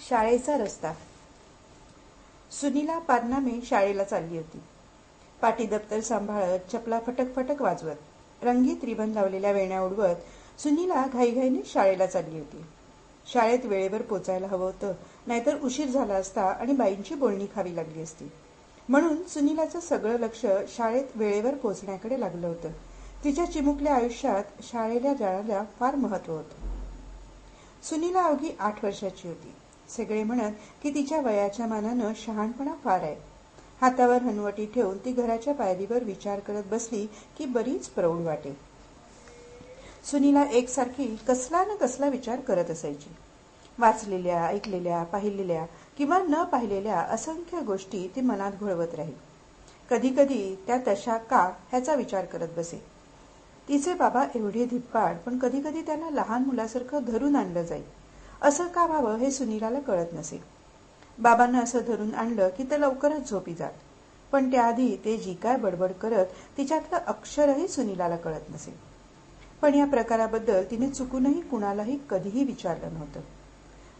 शाळेचा रस्ता. सुनीला पारनामे शाळेला चालली होती. पाटी दप्तर सांभाळत, चपला फटक फटक वाजवत, रंगीत रिबन लावलेल्या वेण्या उडवत सुनीला घाईघाईने शाळेला चालली होती. शाळेत वेळेवर पोचायला हवं होतं, नाहीतर उशीर झाला असता आणि बाईंची बोलणी खावी लागली असती. म्हणून सुनीलाचं सगळं लक्ष शाळेत वेळेवर पोचण्याकडे लागलं होतं. तिच्या चिमुकल्या आयुष्यात शाळेला जाण्याला फार महत्व होतं. सुनीला अवघी 8 वर्षाची होती. सगळे म्हणत की तिच्या वयाच्या मानानं शहाणपणा फार आहे. हातावर हनवटी ठेवून ती घराच्या पायरीवर विचार करत बसली की बरीच प्रौढ वाटे. सुनीला एकसारखी कसला न कसला विचार करत असायची. वाचलेल्या, ऐकलेल्या, पाहिलेल्या किंवा न पाहिलेल्या असंख्य गोष्टी ती मनात घोळवत राही. कधी कधी त्या तशा का ह्याचा विचार करत बसे. तिचे बाबा एवढे धिप्पाड, पण कधी कधी त्यांना लहान मुलासारखं धरून आणलं जाईल. असं का व्हावं हे सुनीलाला कळत नसे. बाबांना असं धरून आणलं की ते लवकरच झोपी जात, पण त्याआधी ते जी काय बडबड करत तिच्यातलं अक्षरही सुनीलाला कळत नसे. पण या प्रकाराबद्दल तिने चुकूनही कुणालाही कधीही विचारलं नव्हतं.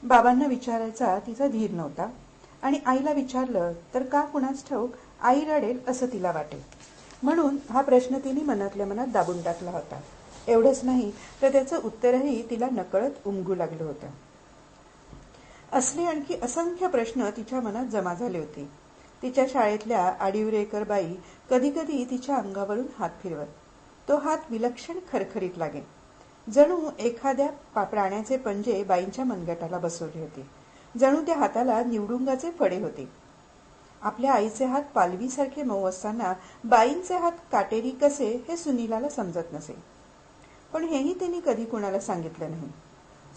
बाबांना विचारायचा तिचा धीर नव्हता आणि आईला विचारलं तर का कुणाच ठाऊक आई रडेल असं तिला वाटे. म्हणून हा प्रश्न तिने मनातल्या मनात दाबून टाकला होता. एवढंच नाही तर त्याचं उत्तरही तिला नकळत उमगू लागलं होतं. असले आणखी असंख्य प्रश्न तिच्या मनात जमा झाले होते. तिच्या शाळेतल्या आडिवरेकर बाई कधी कधी तिच्या अंगावरून हात फिरवत. तो हात विलक्षण खरखरीत लागे. जणू एखाद्या प्राण्याचे पंजे बाईंच्या मनगटाला बसवले होते. जणू त्या हाताला निवडुंगाचे फडे होते. आपल्या आईचे हात पालवीसारखे मऊ असताना बाईंचे हात काटेरी कसे हे सुनीलाला समजत नसे. पण हेही तिने कधी कुणाला सांगितलं नाही.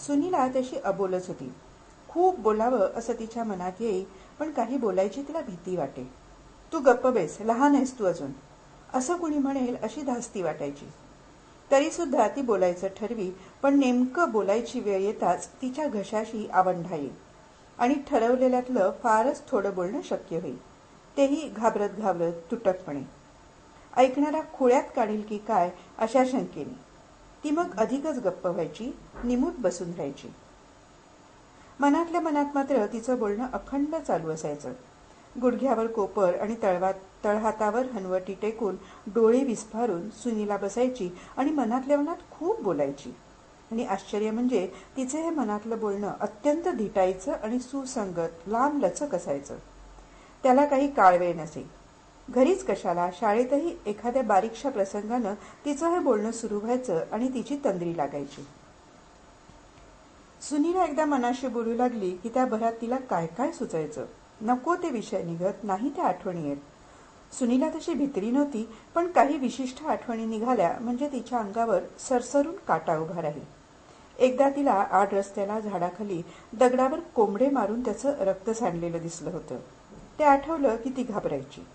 सुनीला तशी अबोलच होती. खूप बोलावं असं तिच्या मनात येई, पण काही बोलायची तिला भीती वाटे. तू गप्प बेस, लहान आहेस तू अजून, असं कुणी म्हणेल अशी धास्ती वाटायची. तरी सुद्धा ती बोलायचं ठरवी, पण नेमकं बोलायची वेळ येताच तिच्या घशाशी आवंढा येईल आणि ठरवलेल्यातलं फारच थोडं बोलणं शक्य होईल, तेही घाबरत घाबरत तुटकपणे. ऐकणारा खोळ्यात काढील की काय अशा शंकेने. ती मग अधिकच गप्प व्हायची, निमूट बसून राहायची. मनातल्या मनात मात्र तिचं बोलणं अखंड चालू असायचं. गुडघ्यावर कोपर आणि तळहातावर हनवटी टेकून डोळे विस्फारून सुनीला बसायची आणि मनातल्या मनात खूप बोलायची. आणि आश्चर्य म्हणजे तिचे हे मनातलं बोलणं अत्यंत धिटायचं आणि सुसंगत, लांब लचक असायचं. त्याला काही काळवेळ नसे. घरीच कशाला, शाळेतही एखाद्या बारीकशा प्रसंगानं तिचं हे बोलणं सुरू व्हायचं आणि तिची तंद्री लागायची. सुनीला एकदा मनाशी बोलू लागली की त्या भरात तिला काय काय सुचायचं. नको ते विषय निघत, नाही त्या आठवणी येत. सुनीला तशी भित्री नव्हती, पण काही विशिष्ट आठवणी निघाल्या म्हणजे तिच्या अंगावर सरसरून काटा उभा राहील. एकदा तिला आड रस्त्याला झाडाखाली दगडावर कोंबडे मारून त्याचं रक्त सांडलेलं दिसलं होतं. ते आठवलं की ती घाबरायची.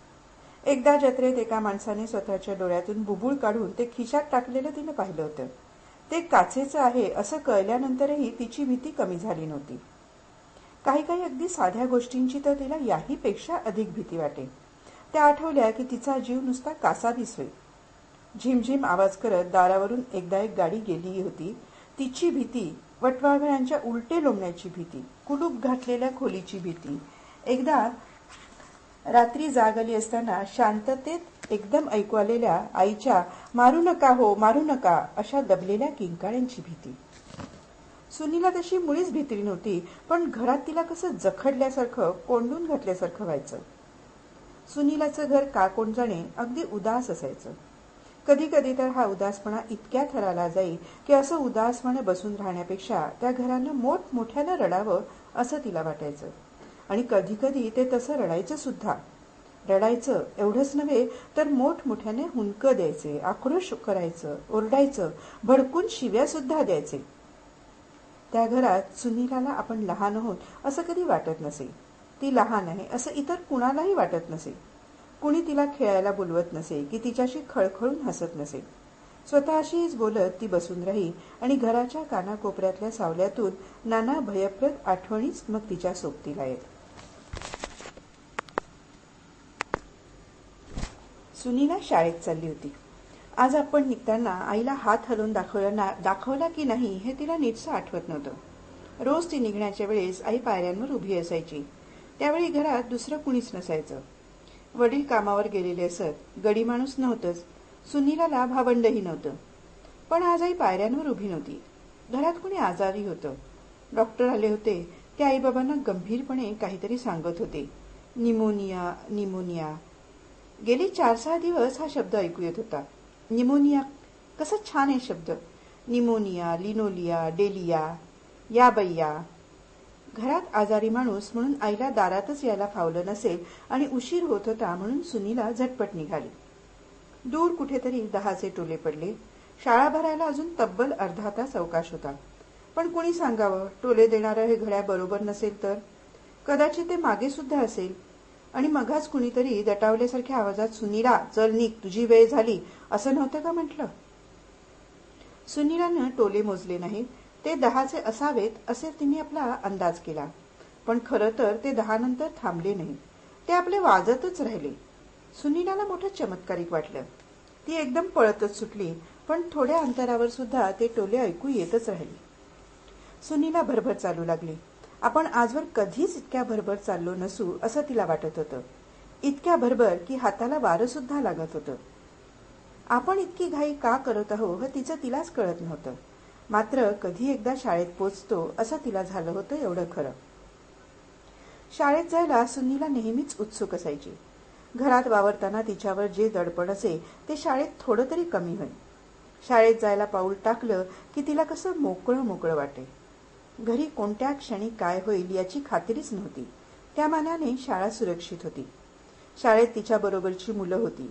एकदा जत्रेत एका माणसाने स्वतःच्या डोळ्यातून बुबुळ काढून ते खिशात टाकलेलं तिनं पाहिलं होतं. ते काचेचं आहे असं कळल्यानंतरही तिची भीती कमी झाली नव्हती. काही काही अगदी साध्या गोष्टींची तर तिला याहीपेक्षा अधिक भीती वाटे. त्या आठवल्या की तिचा जीव नुसता कासा दिसतोय. झिमझिम आवाज करत दारावरून एकदा एक गाडी गेली होती. तिची भीती, वटवाघळांच्या उलटे लोंबण्याची भीती, कुलूप घातलेल्या खोलीची भीती, एकदा रात्री जाग आली असताना शांततेत एकदम ऐकू आलेल्या आईच्या मारू नका हो, मारू नका अशा दबलेल्या किंकाळ्यांची भीती. सुनीला तशी मुळीच भीती नव्हती, पण घरात तिला कसं जखडल्यासारखं, कोंडून घातल्यासारखं व्हायचं. सुनीलाचं घर का कोण जाणे अगदी उदास असायचं. कधी कधी तर हा उदासपणा इतक्या थराला जाई की असं उदासपणे बसून राहण्यापेक्षा त्या घरानं मोठमोठ्यानं रडावं असं तिला वाटायचं. आणि कधी कधी ते तसं रडायचं सुद्धा. रडायचं एवढंच नव्हे तर मोठमोठ्याने हुंदकं द्यायचे, आक्रोश करायचं, ओरडायचं, भडकून शिव्या सुद्धा द्यायचे. त्या घरात सुनीलाला आपण लहान आहोत असं कधी वाटत नसे. ती लहान आहे असं इतर कुणालाही वाटत नसे. कुणी तिला खेळायला बोलवत नसे की तिच्याशी खळखळून हसत नसे. स्वतःशीच बोलत ती बसून राही आणि घराच्या कानाकोपऱ्यातल्या सावल्यातून नाना भयप्रद आठवणीच मग तिच्या सोबतीला येत. सुनीला शाळेत चालली होती. आज आपण निघताना आईला हात हलवून दाखवला की नाही हे तिला नीटसं आठवत नव्हतं. रोज ती निघण्याच्या वेळेस आई पायऱ्यांवर उभी असायची. त्यावेळी घरात दुसरं कुणीच नसायचं. वडील कामावर गेलेले असत. गडी माणूस नव्हतंच. सुनीलाला भावंडही नव्हतं. पण आज आई पायऱ्यांवर उभी नव्हती. घरात कुणी आजारी होतं. डॉक्टर आले होते. ते आईबाबांना गंभीरपणे काहीतरी सांगत होते. Pneumonia, pneumonia. गेली 4-6 दिवस हा शब्द ऐकू येत होता. निमोनिया. कसा छान आहे शब्द. निमोनिया, लिनोलिया, डेलिया. या बाई या. घरात आजारी माणूस म्हणून आईला दारातच यायला फावलं नसेल आणि उशीर होत होता म्हणून सुनीला झटपट निघाली. दूर कुठेतरी 10चे टोले पडले. शाळा भरायला अजून तब्बल अर्धा तास अवकाश होता. पण कुणी सांगावं, टोले देणारं हे घड्याळ बरोबर नसेल तर? कदाचित ते मागे सुद्धा असेल. आणि मगाच कुणीतरी दटावल्यासारख्या आवाजात, सुनीला चल निघ, तुझी वेळ झाली, असं नव्हतं का म्हटलं? सुनीलानं टोले मोजले नाहीत. ते 10चे असावेत असे तिने आपला अंदाज केला. पण खरं तर ते 10 नंतर थांबले नाही. ते आपले वाजतच राहिले. सुनीलाला मोठं चमत्कारिक वाटलं. ती एकदम पळतच सुटली. पण थोड्या अंतरावर सुद्धा ते टोले ऐकू येतच राहिले. सुनीला भरभर चालू लागली. आपण आजवर कधीच इतक्या भरभर चाललो नसू असं तिला वाटत होतं. इतक्या भरभर की हाताला वारं सुद्धा लागत होतं. आपण इतकी घाई का करत आहो हे तिचं तिलाच कळत नव्हतं. मात्र कधी एकदा शाळेत पोचतो असं तिला झालं होतं एवढं खरं. शाळेत जायला सुनीला नेहमीच उत्सुक असायची. घरात वावरताना तिच्यावर जे दडपण असे ते शाळेत थोडं तरी कमी होईल. शाळेत जायला पाऊल टाकलं की तिला कसं मोकळं मोकळं वाटे. घरी कोणत्या क्षणी काय होईल याची खात्रीच नव्हती. त्या मानाने शाळा सुरक्षित होती. शाळेत तिच्या बरोबरची मुलं होती.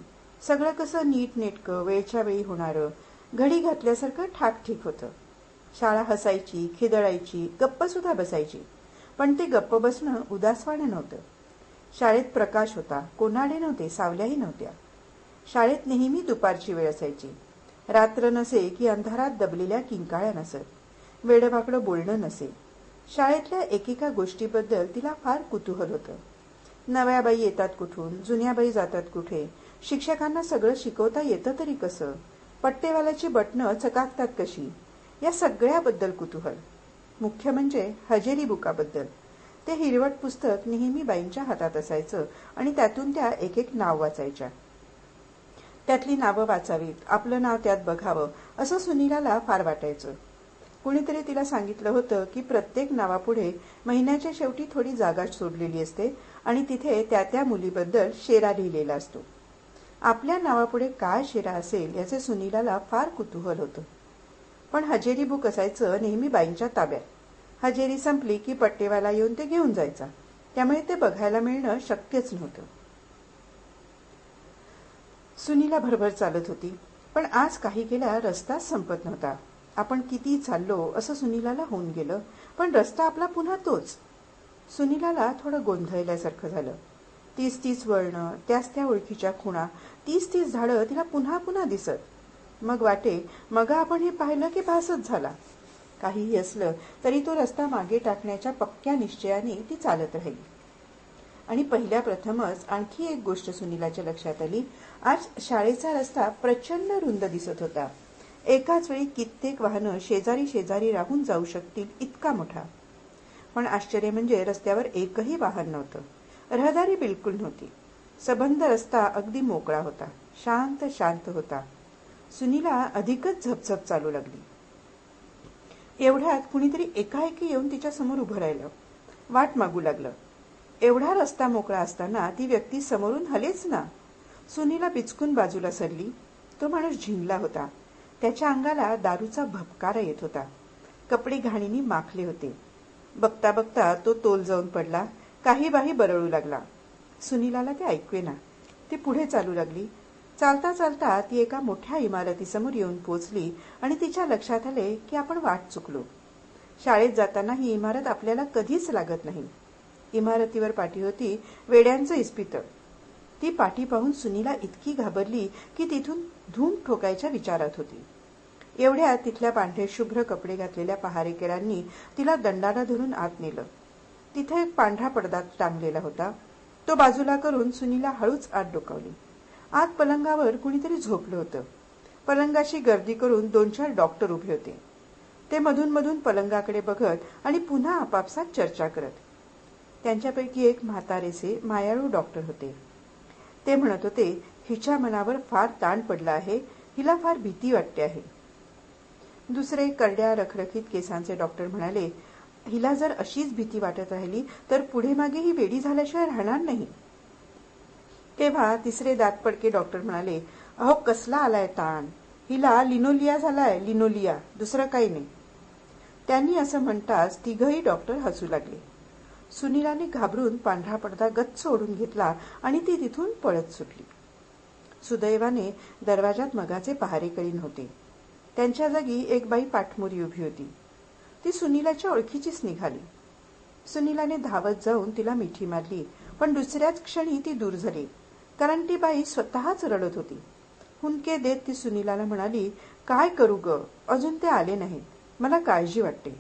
सगळं कसं नीटनेटकं, वेळच्या वेळी होणारं, घडी घातल्यासारखं ठाकठीक होतं. शाळा हसायची, खिदळायची, गप्प सुद्धा बसायची. पण ते गप्प बसणं उदासवाणं नव्हतं. शाळेत प्रकाश होता, कोनाडे नव्हते, सावल्याही नव्हत्या. शाळेत नेहमी दुपारची वेळ असायची. रात्र नसे की अंधारात दबलेल्या किंकाळ्या नसत. वेडवाकडं बोलणं नसे. शाळेतल्या एकेका गोष्टीबद्दल तिला फार कुतूहल होतं. नव्या बाई येतात कुठून, जुन्या बाई जातात कुठे, शिक्षकांना सगळं शिकवता येतं तरी कसं, पट्टेवाल्याची बटणं चकाकतात कशी, या सगळ्याबद्दल कुतूहल. मुख्य म्हणजे हजेरी बुकाबद्दल. ते हिरवट पुस्तक नेहमी बाईंच्या हातात असायचं आणि त्यातून त्या एक एक नाव वाचायच्या. त्यातली नावं वाचावीत, आपलं नाव त्यात बघावं असं सुनीलाला फार वाटायचं. कुणीतरी तिला सांगितलं होतं की प्रत्येक नावापुढे महिन्याच्या शेवटी थोडी जागा सोडलेली असते आणि तिथे त्या त्या मुलीबद्दल शेरा लिहिलेला असतो. आपल्या नावापुढे काय शेरा असेल याचे सुनीलाला फार कुतूहल होतं. पण हजेरी बुक असायचं नेहमी बाईंच्या ताब्यात. हजेरी संपली की पट्टेवाला येऊन ते घेऊन जायचा. त्यामुळे ते बघायला मिळणं शक्यच नव्हतं. सुनीला भरभर चालत होती. पण आज काही गेल्या रस्ताच संपत नव्हता. आपण किती चाललो असं सुनीलाला होऊन गेलं. पण रस्ता आपला पुन्हा तोच. सुनीलाला थोडं गोंधळल्यासारखं झालं. 30-30 वळणं, त्याच त्या ओळखीच्या खुणा, 30-30 झाडं तिला पुन्हा पुन्हा दिसत. मग वाटे, मग आपण हे पाहिलं की भासच झाला. काहीही असलं तरी तो रस्ता मागे टाकण्याच्या पक्क्या निश्चयाने ती चालत राहिली. आणि पहिल्या प्रथमच आणखी एक गोष्ट सुनीलाच्या लक्षात आली. आज शाळेचा रस्ता प्रचंड रुंद दिसत होता. एकाच वेळी कित्येक वाहनं शेजारी शेजारी राहून जाऊ शकतील इतका मोठा. पण आश्चर्य म्हणजे रस्त्यावर एकही वाहन नव्हतं. रहदारी बिलकुल नव्हती. सबंध रस्ता अगदी मोकळा होता. शांत शांत होता. सुनीला अधिकच झपझप चालू लागली. एवढ्यात कुणीतरी एकाएकी येऊन तिच्या समोर उभं राहिलं. वाट मागू लागलं. एवढा रस्ता मोकळा असताना ती व्यक्ती समोरून हलेच ना. सुनीला बिचकून बाजूला सरली. तो माणूस झिंगला होता. त्याच्या अंगाला दारूचा भपकारा येत होता. कपडे घाणीने माखले होते. बघता बघता तो तोल जाऊन पडला. काही बाही बरळू लागला. सुनीलाला ते ऐकवेना. ती पुढे चालू लागली. चालता चालता ती एका मोठ्या इमारतीसमोर येऊन पोचली आणि तिच्या लक्षात आले की आपण वाट चुकलो. शाळेत जाताना ही इमारत आपल्याला कधीच लागत नाही. इमारतीवर पाटी होती वेड्यांचं इस्पितळ. ती पाटी पाहून सुनीला इतकी घाबरली की तिथून धूम ठोकायच्या विचारात होती. एवढ्या तिथल्या पांढरे शुभ्र कपडे घातलेल्या पहारेकरांनी तिला दंडाला धरून आत नेलं. तिथे एक पांढरा पडदा टांगलेला होता. तो बाजूला करून सुनीला हळूच आत डोकावली. आत पलंगावर कुणीतरी झोपलं होतं. पलंगाशी गर्दी करून 2-4 डॉक्टर उभे होते. ते मधून मधून पलंगाकडे बघत आणि पुन्हा आपापसात चर्चा करत. त्यांच्यापैकी एक म्हातारेसे मायाळू डॉक्टर होते. ते म्हणत होते, हिच्या मनावर फार ताण पडला आहे, हिला फार भीती वाटते आहे. दुसरे करड्या रखरखीत केसांचे डॉक्टर म्हणाले, हिला जर अशीच भीती वाटत राहिली तर पुढे मागे ही वेडी झाल्याशिवाय राहणार नाही. तेव्हा तिसरे दातपडके डॉक्टर म्हणाले, अहो कसला आलाय ताण, हिला लिनोलिया झालाय, लिनोलिया, दुसरं काही नाही. त्यांनी असं म्हणताच तिघही डॉक्टर हसू लागले. सुनीलाने घाबरून पांढरा पडदा गच्च ओढून घेतला आणि ती तिथून पळत सुटली. सुदैवाने दरवाजात मगाचे पहारेकरी नव्हते. त्यांच्या जागी एक बाई पाठमोरी उभी होती. ती सुनीलाच्या ओळखीचीच निघाली. सुनीलाने धावत जाऊन तिला मिठी मारली, पण दुसऱ्याच क्षणी ती दूर झाली, कारण ती बाई स्वतःच रडत होती. हुंदके देत ती सुनीलाला म्हणाली, काय करू ग, अजून ते आले नाहीत, मला काळजी वाटते.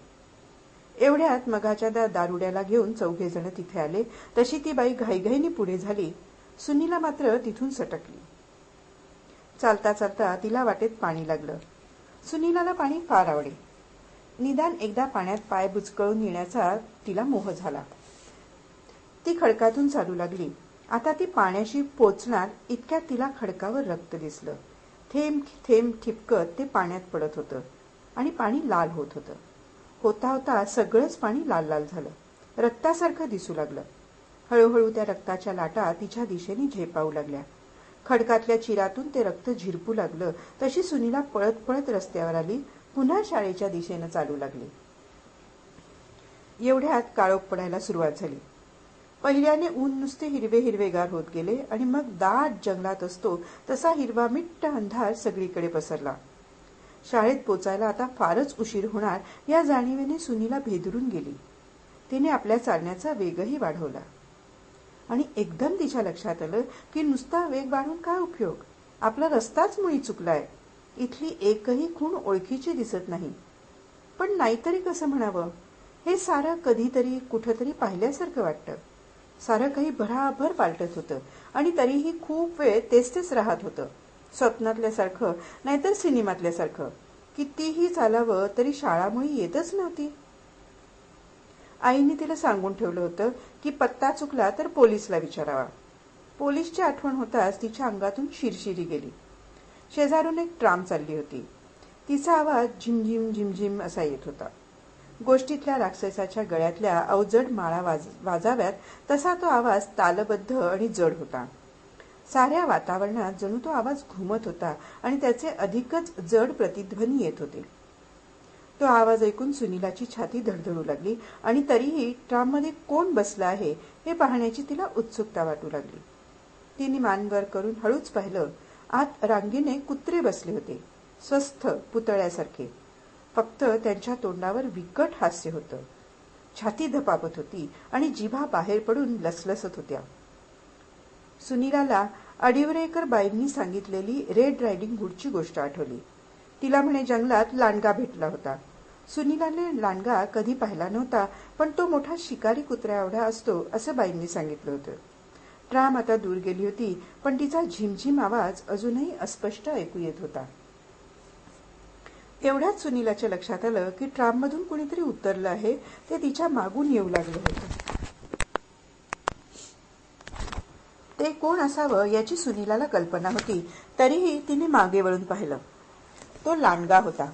एवढ्यात मगाच्या दारुड्याला घेऊन चौघे जण तिथे आले. तशी ती बाई घाईघाईने पुढे झाली. सुनीला मात्र तिथून सटकली. चालता चालता तिला वाटेत पाणी लागलं. सुनीलाला पाणी फार आवडे. निदान एकदा पाण्यात पाय बुचकळून येण्याचा तिला मोह झाला. ती खडकातून चालू लागली. आता ती पाण्याशी पोचणार इतक्यात तिला खडकावर रक्त दिसलं. थेंब थेंब ठिपकत ते पाण्यात पडत होतं आणि पाणी लाल होत होतं. होता होता सगळंच पाणी लाल लाल झालं. रक्तासारखं दिसू लागलं. हळूहळू त्या रक्ताच्या लाटा तिच्या दिशेने झेपावू लागल्या. खडकातल्या चिरातून ते रक्त झिरपू लागलं. तशी सुनीला पळत पळत रस्त्यावर आली. पुन्हा शाळेच्या दिशेनं चालू लागली. एवढ्यात काळोख पडायला सुरुवात झाली. पहिल्याने ऊन नुसते हिरवे हिरवेगार होत गेले आणि मग दाट जंगलात असतो तसा हिरवा मिट्ट अंधार सगळीकडे पसरला. शाळेत पोचायला आता फारच उशीर होणार या जाणीवेने सुनीला भेदरून गेली. तिने आपल्या चालण्याचा वेगही वाढवला आणि एकदम तिच्या लक्षात आलं की नुसता वेग वाढवून काय उपयोग, आपला रस्ताच मुळी चुकलाय. इथली एकही खूण ओळखीची दिसत नाही. पण नाहीतरी कसं म्हणावं, हे सारं कधीतरी कुठंतरी पाहिल्यासारखं वाटतं. सारं काही भराभर पालटत होतं आणि तरीही खूप वेळ तेच तेच राहत होतं. स्वप्नातल्यासारखं नाहीतर सिनेमातल्यासारखं. कितीही चालावं तरी शाळामुळे येतच नव्हती. आईने तिला सांगून ठेवलं होतं की पत्ता चुकला तर पोलिसला विचारावा. पोलिसची आठवण होताच तिच्या अंगातून शिरशिरी गेली. शेजारून एक ट्राम चालली होती. तिचा आवाज झिमझिम झिमझिम असा येत होता. गोष्टीतल्या राक्षसाच्या गळ्यातल्या अवजड माळा वाजाव्यात तसा तो आवाज तालबद्ध आणि जड होता. साऱ्या वातावरणात जणू तो आवाज घुमत होता आणि त्याचे अधिकच जड प्रतिध्वनी येत होते. तो आवाज ऐकून सुनीलाची छाती धडधडू लागली आणि तरीही ट्राममध्ये कोण बसला आहे हे पाहण्याची तिला उत्सुकता वाटू लागली. तिने मान वर करून हळूच पाहिलं. आत रांगेने कुत्रे बसले होते, स्वस्थ पुतळ्यासारखे. फक्त त्यांच्या तोंडावर विकट हास्य होतं. छाती धपापत होती आणि जिभा बाहेर पडून लसलसत होत्या. सुनीलाला अडिवरेकर बाईंनी सांगितलेली रेड रायडिंग हुडची गोष्ट आठवली. तिला म्हणे जंगलात लांडगा भेटला होता. सुनीलाने लांडगा कधी पाहिला नव्हता, पण तो मोठा शिकारी कुत्र्या एवढा असतो असं बाईंनी सांगितलं होतं. ट्राम आता दूर गेली होती, पण तिचा झिमझिम आवाज अजूनही अस्पष्ट ऐकू येत होता. एवढ्याच सुनीलाच्या लक्षात आलं की ट्राममधून कुणीतरी उतरलं आहे. ते तिच्या मागून येऊ लागलं होतं. ते कोण असावं याची सुनीलाला कल्पना होती. तरीही तिने मागे वळून पाहिलं. तो लांडगा होता.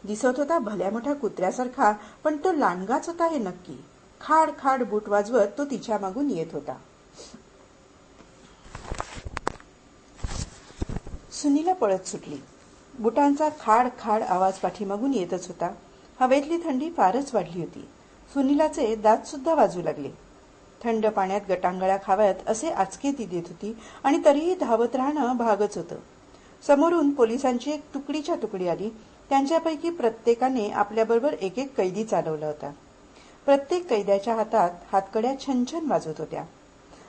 दिसत होता भल्या मोठ्या कुत्र्यासारखा, पण तो लांडगाच होता हे नक्की. खाड खाड बूट वाजवत तो तिच्या मागून येत होता. सुनीला पळत सुटली. बुटांचा खाड खाड आवाज पाठीमागून येतच होता. हवेतली थंडी फारच वाढली होती. सुनीलाचे दात सुद्धा वाजू लागले. थंड पाण्यात गटांगळ्या खाव्यात असे आचके ती देत होती आणि तरीही धावत राहणं भागच होतं. समोरून पोलिसांची एक तुकडीच्या तुकडी आली. त्यांच्यापैकी प्रत्येकाने आपल्याबरोबर एक एक कैदी चालवला होता. प्रत्येक कैद्याच्या हातात हातकड्या छनछन वाजवत होत्या.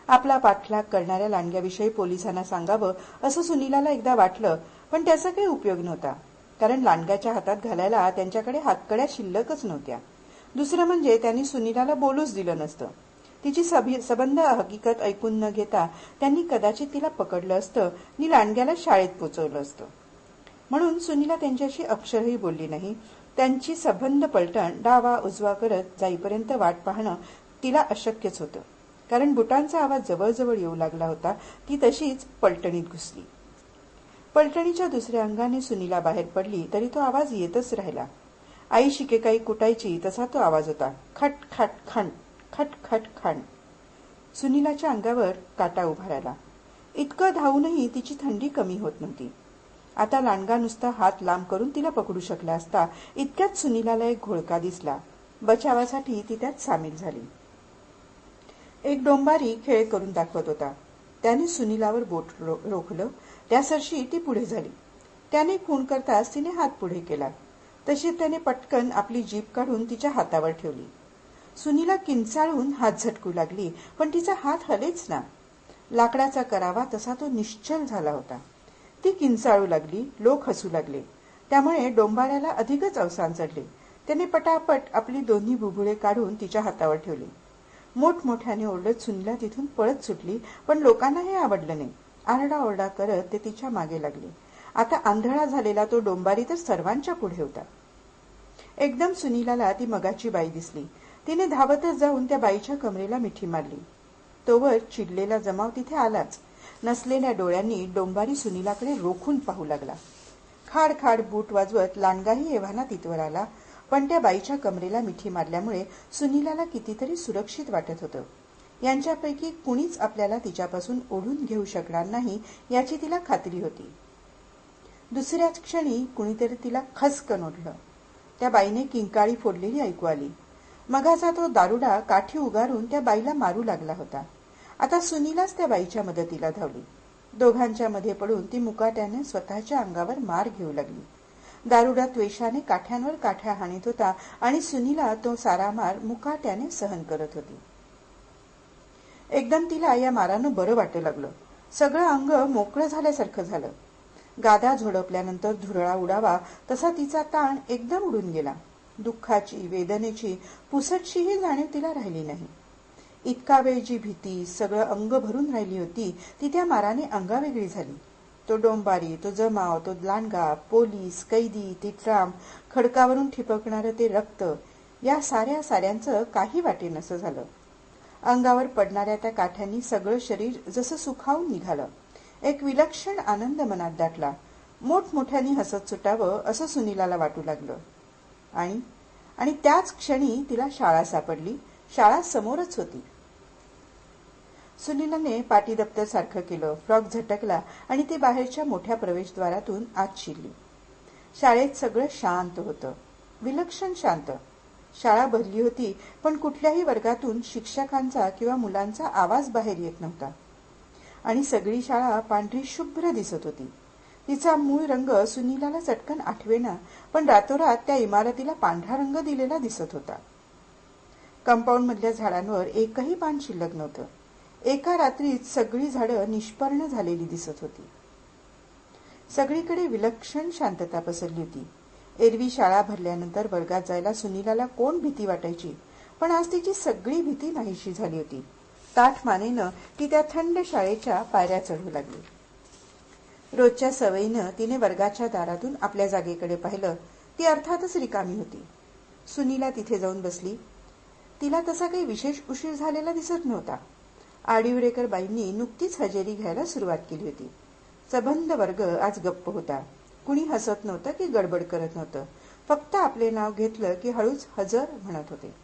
आपला पाठलाग करणाऱ्या लांडग्याविषयी पोलिसांना सांगावं असं सुनीलाला एकदा वाटलं, पण त्याचा काही उपयोग नव्हता, कारण लांडग्याच्या हातात घालायला त्यांच्याकडे हातकड्या शिल्लकच नव्हत्या. दुसरं म्हणजे त्यांनी सुनीलाला बोलूच दिलं नसतं. तिची सबंध हकीकत ऐकून न घेता त्यांनी कदाचित तिला पकडलं असतं आणि लांडग्याला शाळेत पोचवलं असतं. म्हणून सुनीला त्यांच्याशी अक्षरही बोलली नाही. त्यांची सबंध पलटण डावा उजवा करत जाईपर्यंत वाट पाहणं तिला अशक्यच होतं, कारण बुटांचा आवाज जवळजवळ येऊ लागला होता. ती तशीच पलटणीत घुसली. पलटणीच्या दुसऱ्या अंगाने सुनीला बाहेर पडली तरी तो आवाज येतच राहिला. आई शिकेकाई कुटायची तसा तो आवाज होता. खट खट खण, खट खट खण. सुनीलाच्या अंगावर काटा उभा राहिला. इतकं धावूनही तिची थंडी कमी होत नव्हती. आता लांडगा नुसता हात लांब करून तिला पकडू शकला असता. इतक्यात सुनीलाला एक घोळका दिसला. बचावासाठी ती त्यात सामील झाली. एक डोंबारी खेळ करून दाखवत होता. त्याने सुनीलावर बोट रोखलं. त्यासरशी ती पुढे झाली. त्याने खूण करताच तिने हात पुढे केला. तशी त्याने पटकन आपली जीभ काढून तिच्या हातावर ठेवली. सुनीला किंचाळून हात झटकू लागली, पण तिचा हात हलेच ना. लाकडाचा करावा तसा तो निश्चल झाला होता. ती किंचाळू लागली. लोक हसू लागले. त्यामुळे डोंबाऱ्याला अधिकच अवसान चढले. त्याने पटापट आपली दोन्ही बुबुळे काढून तिच्या हातावर ठेवली. मोठमोठ्याने ओरडत सुनीला तिथून पळत सुटली, पण लोकांना हे आवडलं नाही. आरडाओरडा करत ते तिच्या मागे लागले. आता आंधळा झालेला तो डोंबारी तर सर्वांच्या पुढे होता. एकदम सुनीलाला ती मगाची बाई दिसली. तिने धावतच जाऊन त्या बाईच्या कमरेला मिठी मारली. तोवर चिडलेला जमाव तिथे आलाच. नसलेल्या डोळ्यांनी डोंबारी सुनीलाकडे रोखून पाहू लागला. खाड खाड बूट वाजवत लांडगाही एव्हाना तिथवर आला, पण त्या बाईच्या कमरेला मिठी मारल्यामुळे सुनीलाला कितीतरी सुरक्षित वाटत होतं. यांच्यापैकी कुणीच आपल्याला तिच्यापासून ओढून घेऊ शकणार नाही याची तिला खात्री होती. दुसऱ्याच क्षणी कुणीतरी तिला खसकन ओढलं. त्या बाईने किंकाळी फोडलेली ऐकू आली. मगाचा तो दारुडा काठी उगारून त्या बाईला मारू लागला होता. आता सुनीलाच त्या बाईच्या मदतीला धावली. दोघांच्या मध्ये पडून ती मुकाट्याने स्वतःच्या अंगावर मार घेऊ लागली. दारुडा त्वेषाने काठ्यांवर काठ्या हाणीत होता आणि सुनीला तो सारा मार मुकाट्याने सहन करत होती. एकदम तिला या मारानं बरं वाटू लागलं. सगळं अंग मोकळं झाल्यासारखं झालं. गादा झोडपल्यानंतर धुरळा उडावा तसा तिचा ताण एकदम उडून गेला. दुःखाची, वेदनेची, पुसटशीही जाणीव तिला राहिली नाही. इतका वेळ जी भीती सगळं अंग भरून राहिली होती ती त्या माराने अंगावेगळी झाली. तो डोंबारी, तो जमाव, तो लांडगा, पोलीस, कैदी, ती ट्राम, खडकावरून ठिपकणारं ते रक्त, या साऱ्यांचं काही वाटेनसं झालं. अंगावर पडणाऱ्या त्या काठ्यांनी सगळं शरीर जसं सुखावून निघालं. एक विलक्षण आनंद मनात दाटला. मोठमोठ्याने हसत सुटावं असं सुनीलाला वाटू लागलं. आणि त्याच क्षणी तिला शाळा सापडली. शाळा समोरच होती. सुनीलाने पाटी दप्तर सारखं केलं. फ्रॉक झटकला आणि ती बाहेरच्या मोठ्या प्रवेशद्वारातून आत शिरली. शाळेत सगळं शांत होतं. विलक्षण शांत. शाळा भरली होती, पण कुठल्याही वर्गातून शिक्षकांचा किंवा मुलांचा आवाज बाहेर येत नव्हता. आणि सगळी शाळा पांढरी शुभ्र दिसत होती. तिचा मूळ रंग सुनीलाला चटकन आठवेना, पण रातोरात त्या इमारतीला पांढरा रंग दिलेला दिसत होता. कंपाऊंड मधल्या झाडांवर एकही पान शिल्लक नव्हतं. एका रात्रीत सगळी झाडं निष्पर्ण झालेली दिसत होती. सगळीकडे विलक्षण शांतता पसरली होती. एरवी शाळा भरल्यानंतर वर्गात जायला सुनीलाला कोण भीती वाटायची, पण आज तिची सगळी भीती नाहीशी झाली होती. ताठ मानेनं ती त्या थंड शाळेच्या पायऱ्या चढू लागली. रोजच्या सवयीनं तिने वर्गाच्या दारातून आपल्या जागेकडे पाहिलं. ती अर्थातच रिकामी होती. सुनीला तिथे जाऊन बसली. तिला तसा काही विशेष उशीर झालेला दिसत नव्हता. आडिवरेकर बाईंनी नुकतीच हजेरी घ्यायला सुरुवात केली होती. सबंध वर्ग आज गप्प होता. कुणी हसत नव्हतं की गडबड करत नव्हतं. फक्त आपले नाव घेतलं की हळूच हजर म्हणत होते.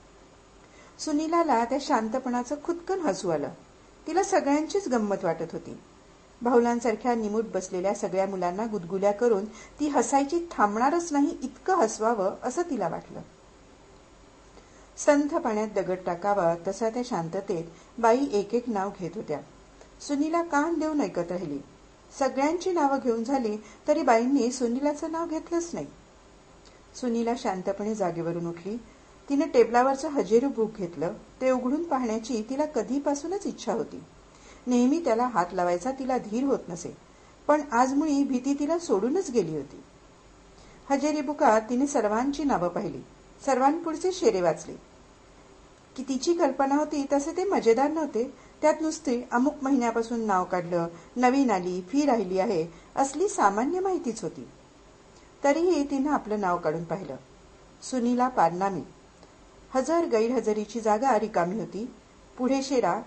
सुनीलाला त्या शांतपणाचं खुदकन हसू आलं. तिला सगळ्यांचीच गंमत वाटत होती. भाऊलांसारख्या निमूट बसलेल्या सगळ्या मुलांना गुदगुल्या करून ती हसायची थांबणारच नाही इतकं हसवावं असं तिला वाटलं. संथ पाण्यात दगड टाकावा तसा त्या शांततेत बाई एक एक नाव घेत होत्या. सुनीला कान देऊन ऐकत राहिली. सगळ्यांची नावं घेऊन झाली तरी बाईंनी सुनीलाचं नाव घेतलंच नाही. सुनीला शांतपणे जागेवरून उठली. तिने टेबलावरचं हजेरी बुक घेतलं. ते उघडून पाहण्याची तिला कधीपासूनच इच्छा होती. नेहमी त्याला हात लावायचा तिला धीर होत नसे, पण आज मुळी भीती तिला सोडूनच गेली होती. हजेरी बुकात तिने सर्वांची नावं पाहिली. सर्वांपुढचे शेरे वाचले. की तिची कल्पना होती तसे ते मजेदार नव्हते. त्यात नुसती अमुक महिन्यापासून नाव काढलं, नवीन आली, फी राहिली आहे असली सामान्य माहितीच होती. तरीही तिनं आपलं नाव काढून पाहिलं. सुनीला पारनामी. हजर गैरहजेरीची जागा रिकामी होती. पुढे शेरा.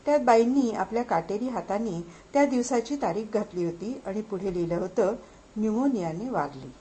त्यात बाईंनी आपल्या काटेरी हातांनी त्या दिवसाची तारीख घातली होती आणि पुढे लिहिलं होतं, न्यूमोनियाने वारली.